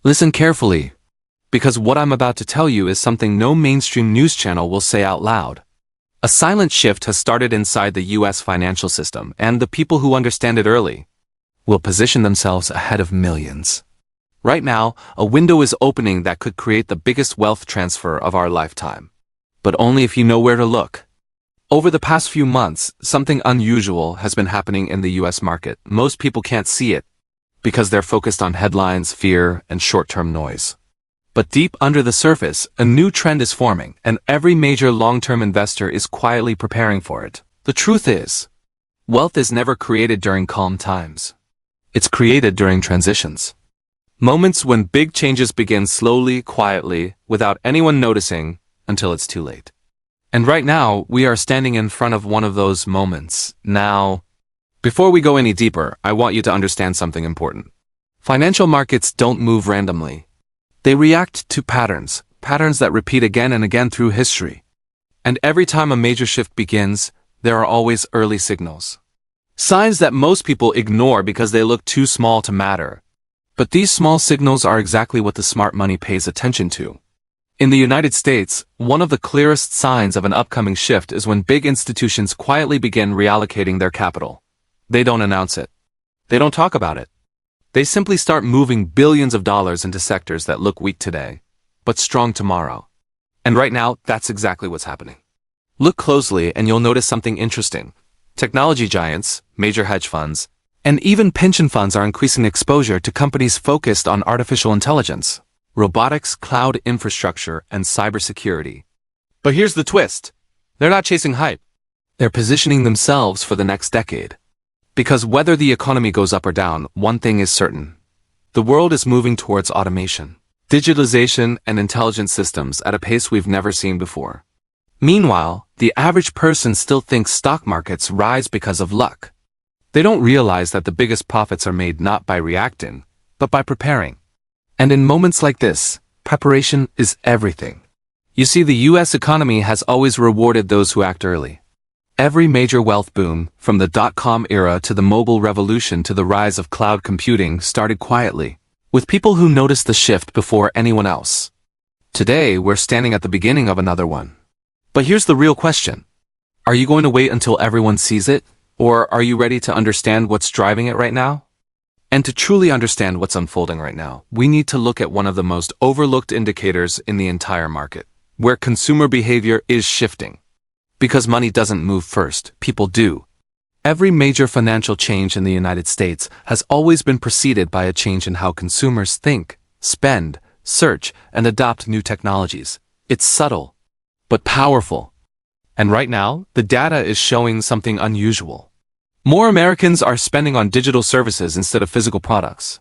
Listen carefully, because what I'm about to tell you is something no mainstream news channel will say out loud. A silent shift has started inside the US financial system, and the people who understand it early will position themselves ahead of millions. Right now, a window is opening that could create the biggest wealth transfer of our lifetime. But only if you know where to look. Over the past few months, something unusual has been happening in the US market. Most people can't see it because they're focused on headlines, fear, and short-term noise. But deep under the surface, a new trend is forming, and every major long-term investor is quietly preparing for it. The truth is, wealth is never created during calm times. It's created during transitions. Moments when big changes begin slowly, quietly, without anyone noticing, until it's too late. And right now, we are standing in front of one of those moments. Now, before we go any deeper, I want you to understand something important. Financial markets don't move randomly. They react to patterns that repeat again and again through history. And every time a major shift begins, there are always early signals. Signs that most people ignore because they look too small to matter. But these small signals are exactly what the smart money pays attention to. In the United States, one of the clearest signs of an upcoming shift is when big institutions quietly begin reallocating their capital. They don't announce it. They don't talk about it. They simply start moving billions of dollars into sectors that look weak today, but strong tomorrow. And right now, that's exactly what's happening. Look closely and you'll notice something interesting. Technology giants, major hedge funds, and even pension funds are increasing exposure to companies focused on artificial intelligence, robotics, cloud infrastructure, and cybersecurity. But here's the twist. They're not chasing hype. They're positioning themselves for the next decade. Because whether the economy goes up or down, one thing is certain. The world is moving towards automation, digitalization, and intelligent systems at a pace we've never seen before. Meanwhile, the average person still thinks stock markets rise because of luck. They don't realize that the biggest profits are made not by reacting, but by preparing. And in moments like this, preparation is everything. You see, the US economy has always rewarded those who act early. Every major wealth boom, from the dot-com era to the mobile revolution to the rise of cloud computing, started quietly, with people who noticed the shift before anyone else. Today, we're standing at the beginning of another one. But here's the real question. Are you going to wait until everyone sees it? Or are you ready to understand what's driving it right now? And to truly understand what's unfolding right now, we need to look at one of the most overlooked indicators in the entire market, where consumer behavior is shifting. Because money doesn't move first, people do. Every major financial change in the United States has always been preceded by a change in how consumers think, spend, search, and adopt new technologies. It's subtle, but powerful. And right now, the data is showing something unusual. More Americans are spending on digital services instead of physical products.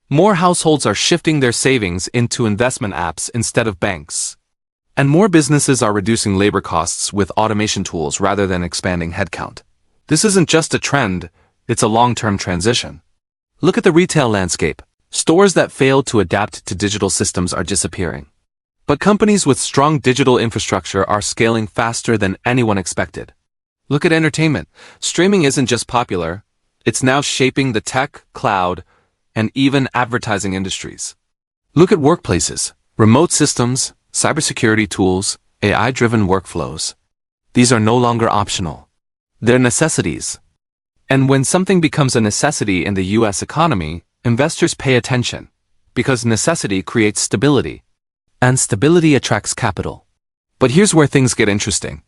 More households are shifting their savings into investment apps instead of banks. And more businesses are reducing labor costs with automation tools rather than expanding headcount. This isn't just a trend, it's a long-term transition. Look at the retail landscape. Stores that failed to adapt to digital systems are disappearing. But companies with strong digital infrastructure are scaling faster than anyone expected. Look at entertainment. Streaming isn't just popular, it's now shaping the tech, cloud, and even advertising industries. Look at workplaces, remote systems, cybersecurity tools, AI-driven workflows. These are no longer optional. They're necessities. And when something becomes a necessity in the US economy, investors pay attention, because necessity creates stability. And stability attracts capital. But here's where things get interesting.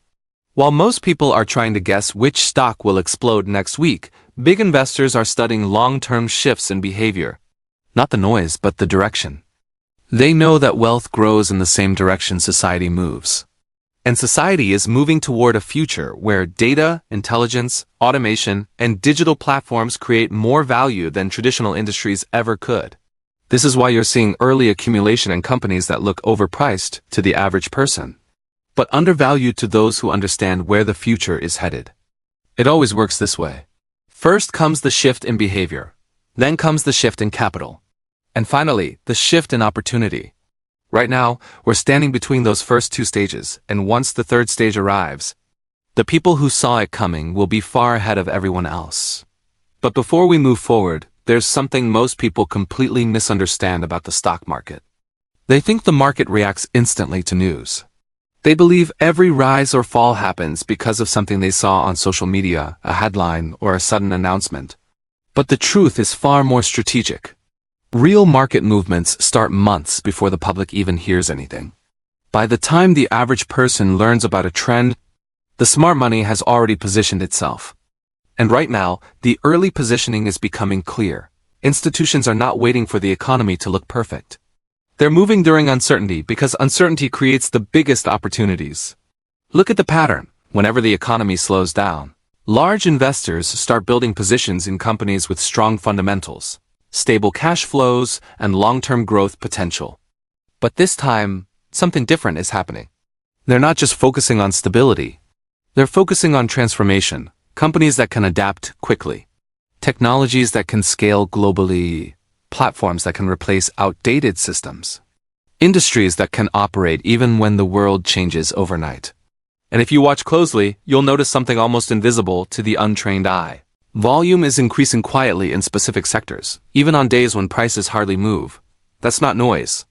While most people are trying to guess which stock will explode next week, big investors are studying long-term shifts in behavior. Not the noise, but the direction. They know that wealth grows in the same direction society moves. And society is moving toward a future where data, intelligence, automation, and digital platforms create more value than traditional industries ever could. This is why you're seeing early accumulation in companies that look overpriced to the average person, but undervalued to those who understand where the future is headed. It always works this way. First comes the shift in behavior. Then comes the shift in capital. And finally, the shift in opportunity. Right now, we're standing between those first two stages, and once the third stage arrives, the people who saw it coming will be far ahead of everyone else. But before we move forward, there's something most people completely misunderstand about the stock market. They think the market reacts instantly to news. They believe every rise or fall happens because of something they saw on social media, a headline, or a sudden announcement. But the truth is far more strategic. Real market movements start months before the public even hears anything. By the time the average person learns about a trend, the smart money has already positioned itself. And right now, the early positioning is becoming clear. Institutions are not waiting for the economy to look perfect. They're moving during uncertainty because uncertainty creates the biggest opportunities. Look at the pattern. Whenever the economy slows down, large investors start building positions in companies with strong fundamentals, stable cash flows, and long-term growth potential. But this time, something different is happening. They're not just focusing on stability. They're focusing on transformation, companies that can adapt quickly, technologies that can scale globally, platforms that can replace outdated systems, industries that can operate even when the world changes overnight. And if you watch closely, you'll notice something almost invisible to the untrained eye. Volume is increasing quietly in specific sectors, even on days when prices hardly move. That's not noise.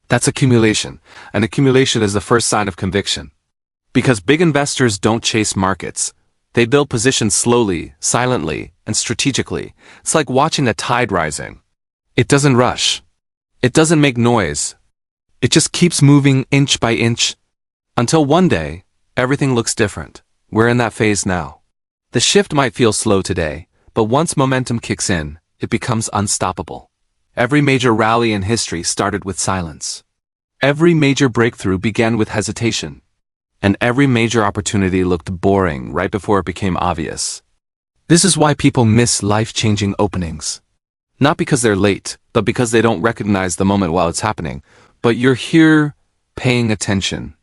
That's accumulation, and accumulation is the first sign of conviction. Because big investors don't chase markets. They build positions slowly, silently, and strategically. It's like watching a tide rising. It doesn't rush. It doesn't make noise. It just keeps moving inch by inch, until one day, everything looks different. We're in that phase now. The shift might feel slow today, but once momentum kicks in, it becomes unstoppable. Every major rally in history started with silence. Every major breakthrough began with hesitation. And every major opportunity looked boring right before it became obvious. This is why people miss life-changing openings. Not because they're late, but because they don't recognize the moment while it's happening. But you're here, paying attention,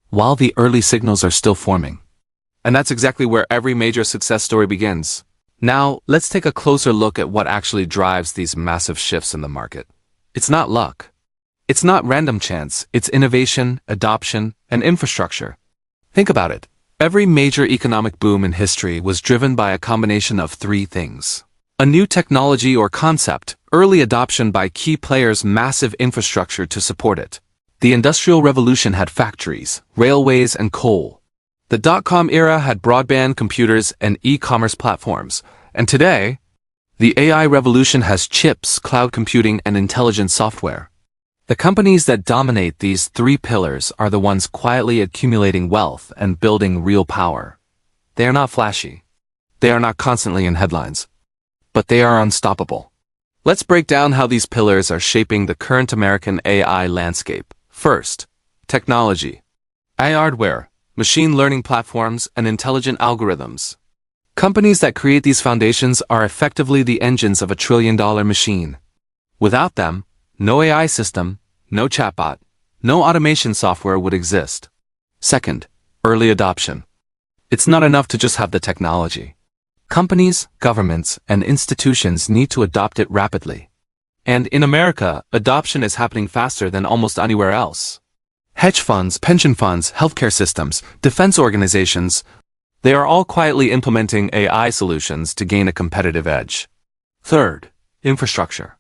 while the early signals are still forming. And that's exactly where every major success story begins. Now, let's take a closer look at what actually drives these massive shifts in the market. It's not luck. It's not random chance. It's innovation, adoption, and infrastructure. Think about it. Every major economic boom in history was driven by a combination of three things. A new technology or concept, early adoption by key players, massive infrastructure to support it. The Industrial Revolution had factories, railways, and coal. The dot-com era had broadband, computers, and e-commerce platforms. And today, the AI revolution has chips, cloud computing, and intelligent software. The companies that dominate these three pillars are the ones quietly accumulating wealth and building real power. They are not flashy. They are not constantly in headlines. But they are unstoppable. Let's break down how these pillars are shaping the current American AI landscape. First, technology. AI hardware, machine learning platforms, and intelligent algorithms. Companies that create these foundations are effectively the engines of a trillion-dollar machine. Without them, no AI system, no chatbot, no automation software would exist. Second, early adoption. It's not enough to just have the technology. Companies, governments, and institutions need to adopt it rapidly. And in America, adoption is happening faster than almost anywhere else. Hedge funds, pension funds, healthcare systems, defense organizations, they are all quietly implementing AI solutions to gain a competitive edge. Third, infrastructure.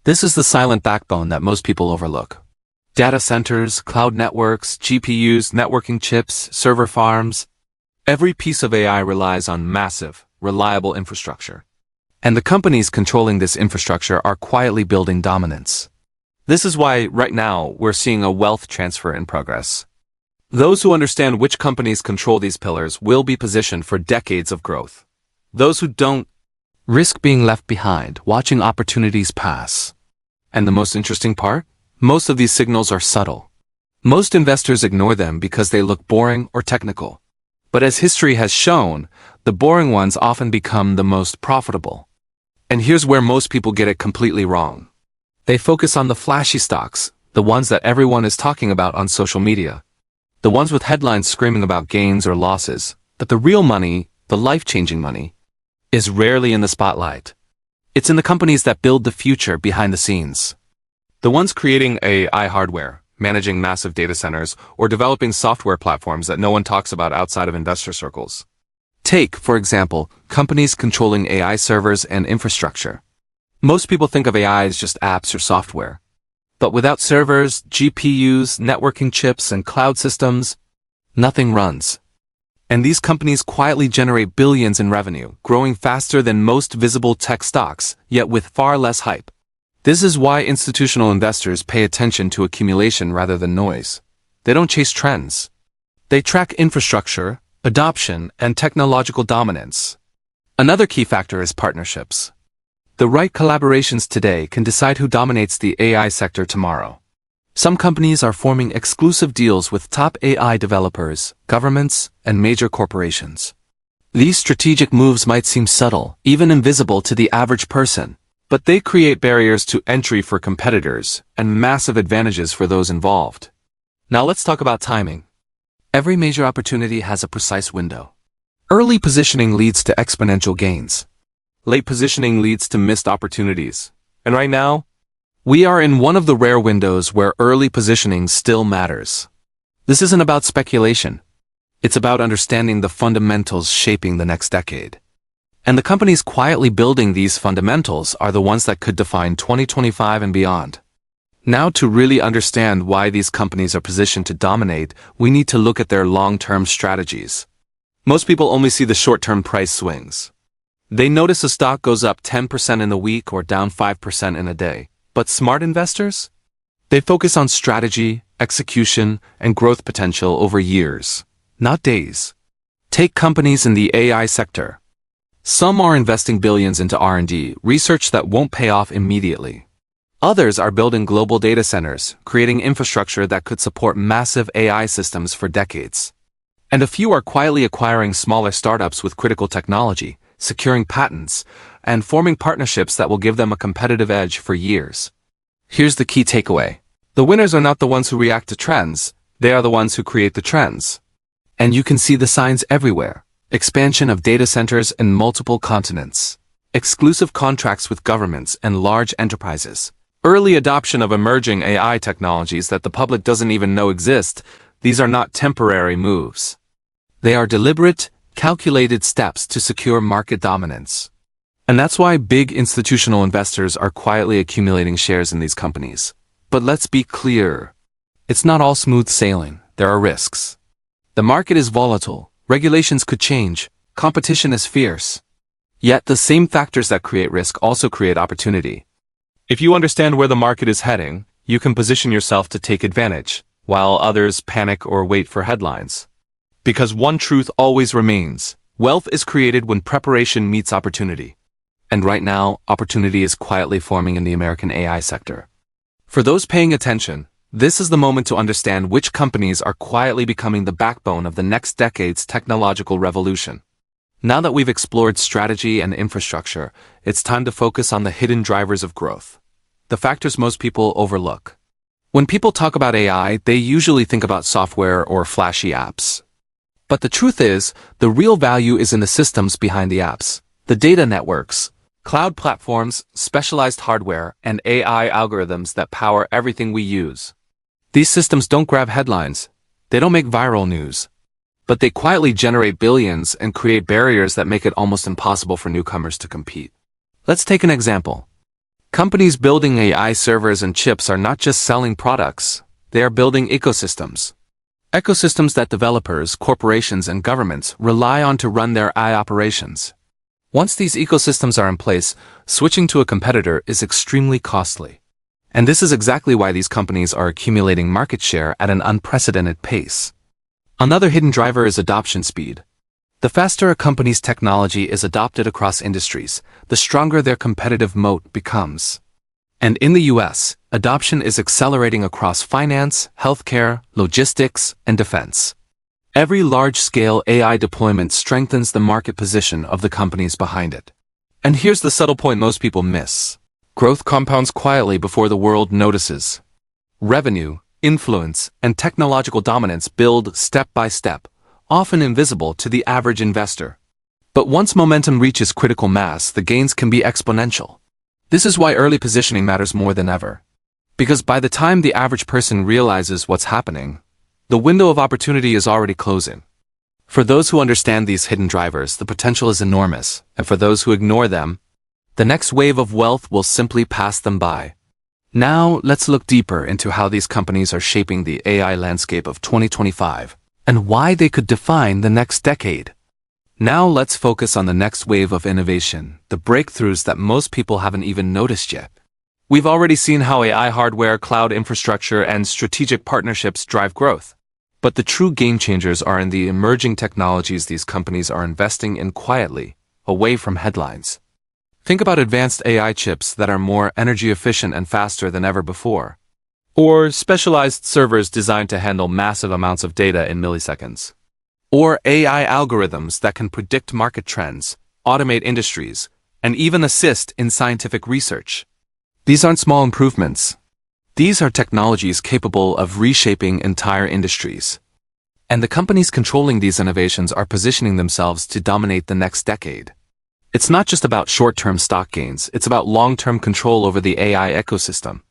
This is the silent backbone that most people overlook. Data centers, cloud networks, GPUs, networking chips, server farms. Every piece of AI relies on massive, reliable infrastructure. And the companies controlling this infrastructure are quietly building dominance. This is why, right now, we're seeing a wealth transfer in progress. Those who understand which companies control these pillars will be positioned for decades of growth. Those who don't risk being left behind, watching opportunities pass. And the most interesting part? Most of these signals are subtle. Most investors ignore them because they look boring or technical. But as history has shown, the boring ones often become the most profitable. And here's where most people get it completely wrong. They focus on the flashy stocks, the ones that everyone is talking about on social media. The ones with headlines screaming about gains or losses. But the real money, the life-changing money, is rarely in the spotlight. It's in the companies that build the future behind the scenes. The ones creating AI hardware, managing massive data centers, or developing software platforms that no one talks about outside of investor circles. Take, for example, companies controlling AI servers and infrastructure. Most people think of AI as just apps or software. But without servers, GPUs, networking chips, and cloud systems, nothing runs. And these companies quietly generate billions in revenue, growing faster than most visible tech stocks, yet with far less hype. This is why institutional investors pay attention to accumulation rather than noise. They don't chase trends. They track infrastructure, adoption, and technological dominance. Another key factor is partnerships. The right collaborations today can decide who dominates the AI sector tomorrow. Some companies are forming exclusive deals with top AI developers, governments, and major corporations. These strategic moves might seem subtle, even invisible to the average person, but they create barriers to entry for competitors and massive advantages for those involved. Now let's talk about timing. Every major opportunity has a precise window. Early positioning leads to exponential gains. Late positioning leads to missed opportunities. And right now, we are in one of the rare windows where early positioning still matters. This isn't about speculation. It's about understanding the fundamentals shaping the next decade. And the companies quietly building these fundamentals are the ones that could define 2025 and beyond. Now, to really understand why these companies are positioned to dominate, we need to look at their long-term strategies. Most people only see the short-term price swings. They notice a stock goes up 10% in a week or down 5% in a day. But smart investors? They focus on strategy, execution, and growth potential over years, not days. Take companies in the AI sector. Some are investing billions into R&D, research that won't pay off immediately. Others are building global data centers, creating infrastructure that could support massive AI systems for decades. And a few are quietly acquiring smaller startups with critical technology, securing patents, and forming partnerships that will give them a competitive edge for years. Here's the key takeaway. The winners are not the ones who react to trends, they are the ones who create the trends. And you can see the signs everywhere. Expansion of data centers in multiple continents. Exclusive contracts with governments and large enterprises. Early adoption of emerging AI technologies that the public doesn't even know exist. These are not temporary moves. They are deliberate, calculated steps to secure market dominance. And that's why big institutional investors are quietly accumulating shares in these companies. But let's be clear. It's not all smooth sailing. There are risks. The market is volatile. Regulations could change. Competition is fierce. Yet the same factors that create risk also create opportunity. If you understand where the market is heading, you can position yourself to take advantage, while others panic or wait for headlines. Because one truth always remains. Wealth is created when preparation meets opportunity. And right now, opportunity is quietly forming in the American AI sector. For those paying attention, this is the moment to understand which companies are quietly becoming the backbone of the next decade's technological revolution. Now that we've explored strategy and infrastructure, it's time to focus on the hidden drivers of growth. The factors most people overlook. When people talk about AI, they usually think about software or flashy apps. But the truth is, the real value is in the systems behind the apps, the data networks, cloud platforms, specialized hardware, and AI algorithms that power everything we use. These systems don't grab headlines. They don't make viral news. But they quietly generate billions and create barriers that make it almost impossible for newcomers to compete. Let's take an example. Companies building AI servers and chips are not just selling products. They are building ecosystems. Ecosystems that developers, corporations, and governments rely on to run their AI operations. Once these ecosystems are in place, switching to a competitor is extremely costly. And this is exactly why these companies are accumulating market share at an unprecedented pace. Another hidden driver is adoption speed. The faster a company's technology is adopted across industries, the stronger their competitive moat becomes. And in the US, adoption is accelerating across finance, healthcare, logistics, and defense. Every large-scale AI deployment strengthens the market position of the companies behind it. And here's the subtle point most people miss. Growth compounds quietly before the world notices. Revenue, influence, and technological dominance build step by step, often invisible to the average investor. But once momentum reaches critical mass, the gains can be exponential. This is why early positioning matters more than ever. Because by the time the average person realizes what's happening, the window of opportunity is already closing. For those who understand these hidden drivers, the potential is enormous, and for those who ignore them, The next wave of wealth will simply pass them by. Now, let's look deeper into how these companies are shaping the AI landscape of 2025 and why they could define the next decade. Now let's focus on the next wave of innovation, the breakthroughs that most people haven't even noticed yet. We've already seen how AI hardware, cloud infrastructure, and strategic partnerships drive growth. But the true game changers are in the emerging technologies these companies are investing in quietly, away from headlines. Think about advanced AI chips that are more energy efficient and faster than ever before. Or specialized servers designed to handle massive amounts of data in milliseconds. Or AI algorithms that can predict market trends, automate industries, and even assist in scientific research. These aren't small improvements. These are technologies capable of reshaping entire industries. And the companies controlling these innovations are positioning themselves to dominate the next decade. It's not just about short-term stock gains, it's about long-term control over the AI ecosystem.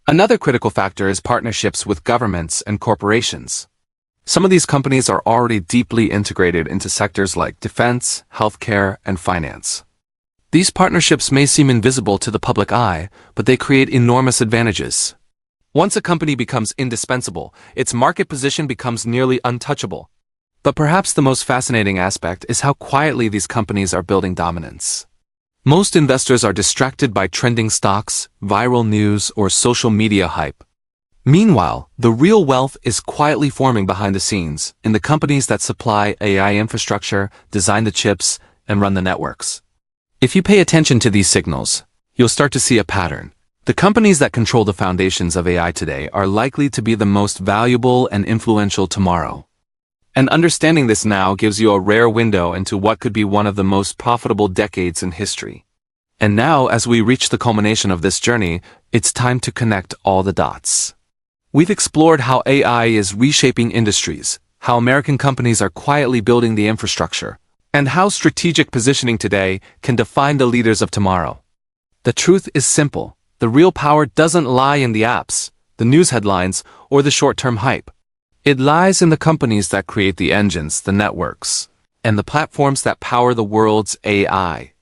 Another critical factor is partnerships with governments and corporations. Some of these companies are already deeply integrated into sectors like defense, healthcare, and finance. These partnerships may seem invisible to the public eye, but they create enormous advantages. Once a company becomes indispensable, its market position becomes nearly untouchable. But perhaps the most fascinating aspect is how quietly these companies are building dominance. Most investors are distracted by trending stocks, viral news, or social media hype. Meanwhile, the real wealth is quietly forming behind the scenes in the companies that supply AI infrastructure, design the chips, and run the networks. If you pay attention to these signals, you'll start to see a pattern. The companies that control the foundations of AI today are likely to be the most valuable and influential tomorrow. And understanding this now gives you a rare window into what could be one of the most profitable decades in history. And now, as we reach the culmination of this journey, it's time to connect all the dots. We've explored how AI is reshaping industries, how American companies are quietly building the infrastructure, and how strategic positioning today can define the leaders of tomorrow. The truth is simple. The real power doesn't lie in the apps, the news headlines, or the short-term hype. It lies in the companies that create the engines, the networks, and the platforms that power the world's AI.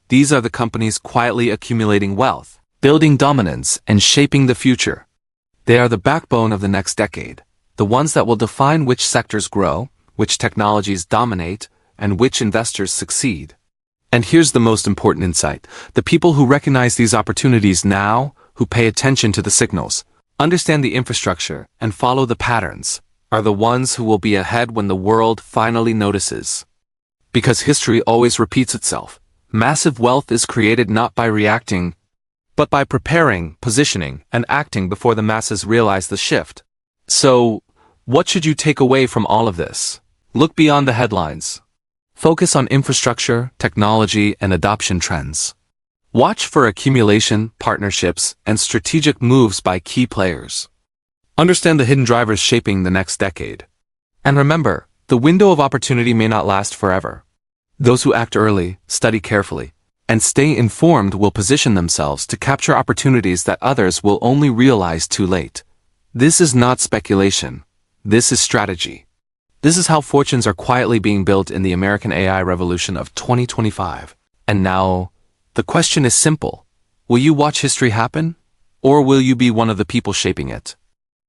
These are the companies quietly accumulating wealth, building dominance, and shaping the future. They are the backbone of the next decade, the ones that will define which sectors grow, which technologies dominate, and which investors succeed. And here's the most important insight. The people who recognize these opportunities now, who pay attention to the signals, understand the infrastructure, and follow the patterns, are the ones who will be ahead when the world finally notices. Because history always repeats itself. Massive wealth is created not by reacting, but by preparing, positioning, and acting before the masses realize the shift. So, what should you take away from all of this? Look beyond the headlines. Focus on infrastructure, technology, and adoption trends. Watch for accumulation, partnerships, and strategic moves by key players. Understand the hidden drivers shaping the next decade. And remember, the window of opportunity may not last forever. Those who act early, study carefully, and stay informed will position themselves to capture opportunities that others will only realize too late. This is not speculation. This is strategy. This is how fortunes are quietly being built in the American AI revolution of 2025. And now, the question is simple. Will you watch history happen? Or will you be one of the people shaping it?